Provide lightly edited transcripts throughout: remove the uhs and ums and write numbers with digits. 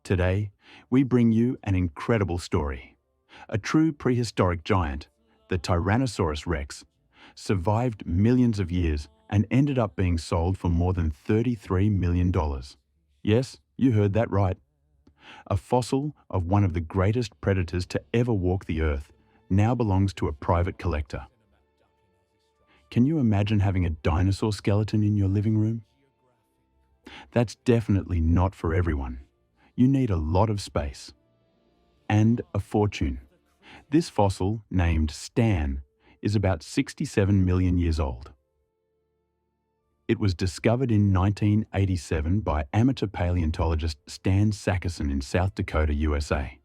Today, we bring you an incredible story. A true prehistoric giant, the Tyrannosaurus Rex, survived millions of years and ended up being sold for more than $33 million. Yes, you heard that right. A fossil of one of the greatest predators to ever walk the earth now belongs to a private collector. Can you imagine having a dinosaur skeleton in your living room? That's definitely not for everyone. You need a lot of space and a fortune. This fossil, named Stan, is about 67 million years old. It was discovered in 1987 by amateur paleontologist Stan Sackerson in South Dakota, USA.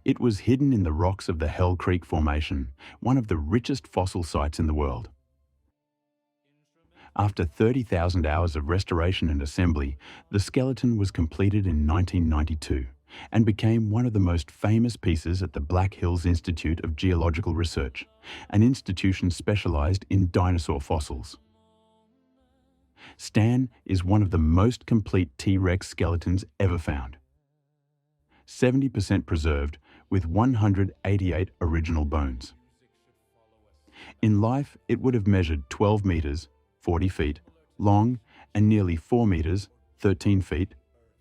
It was hidden in the rocks of the Hell Creek Formation, one of the richest fossil sites in the world. After 30,000 hours of restoration and assembly, the skeleton was completed in 1992 and became one of the most famous pieces at the Black Hills Institute of Geological Research, an institution specialized in dinosaur fossils. Stan is one of the most complete T-Rex skeletons ever found. 70% preserved, with 188 original bones. In life, it would have measured 12 meters, 40 feet, long, and nearly 4 meters, 13 feet,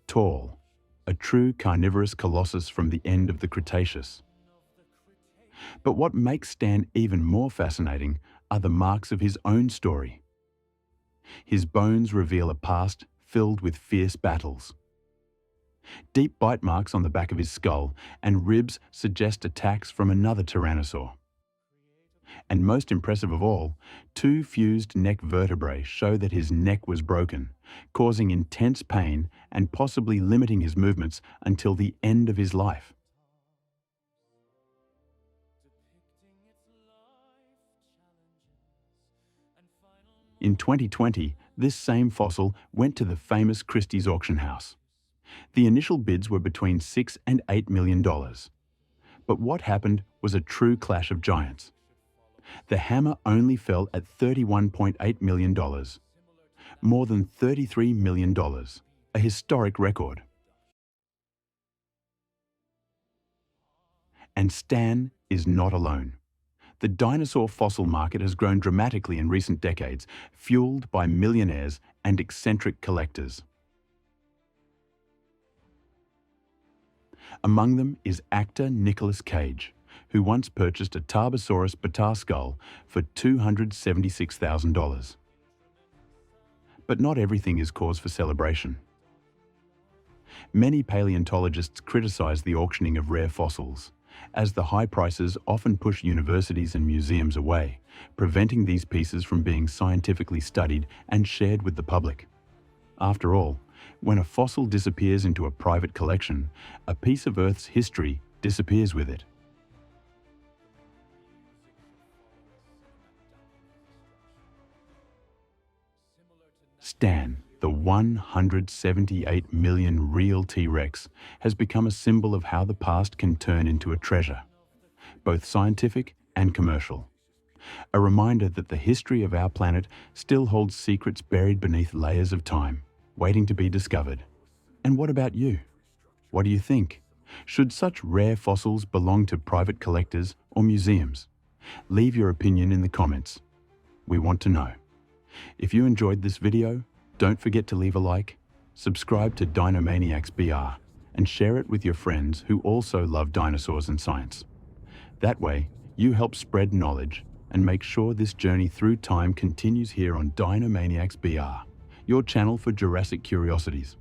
tall, a true carnivorous colossus from the end of the Cretaceous. But what makes Stan even more fascinating are the marks of his own story. His bones reveal a past filled with fierce battles. Deep bite marks on the back of his skull and ribs suggest attacks from another tyrannosaur. And most impressive of all, 2 fused neck vertebrae show that his neck was broken, causing intense pain and possibly limiting his movements until the end of his life. In 2020, this same fossil went to the famous Christie's auction house. The initial bids were between $6 and $8 million. But what happened was a true clash of giants. The hammer only fell at $31.8 million, more than $33 million, a historic record. And Stan is not alone. The dinosaur fossil market has grown dramatically in recent decades, fueled by millionaires and eccentric collectors. Among them is actor Nicolas Cage, who once purchased a Tarbosaurus bata skull for $276,000. But not everything is cause for celebration. Many paleontologists criticize the auctioning of rare fossils, as the high prices often push universities and museums away, preventing these pieces from being scientifically studied and shared with the public. After all, when a fossil disappears into a private collection, a piece of Earth's history disappears with it. Stan, the 178 million real T-Rex, has become a symbol of how the past can turn into a treasure, both scientific and commercial. A reminder that the history of our planet still holds secrets buried beneath layers of time, waiting to be discovered. And what about you? What do you think? Should such rare fossils belong to private collectors or museums? Leave your opinion in the comments. We want to know. If you enjoyed this video, don't forget to leave a like, subscribe to Dinomaniacs BR, and share it with your friends who also love dinosaurs and science. That way, you help spread knowledge and make sure this journey through time continues here on Dinomaniacs BR, your channel for Jurassic curiosities.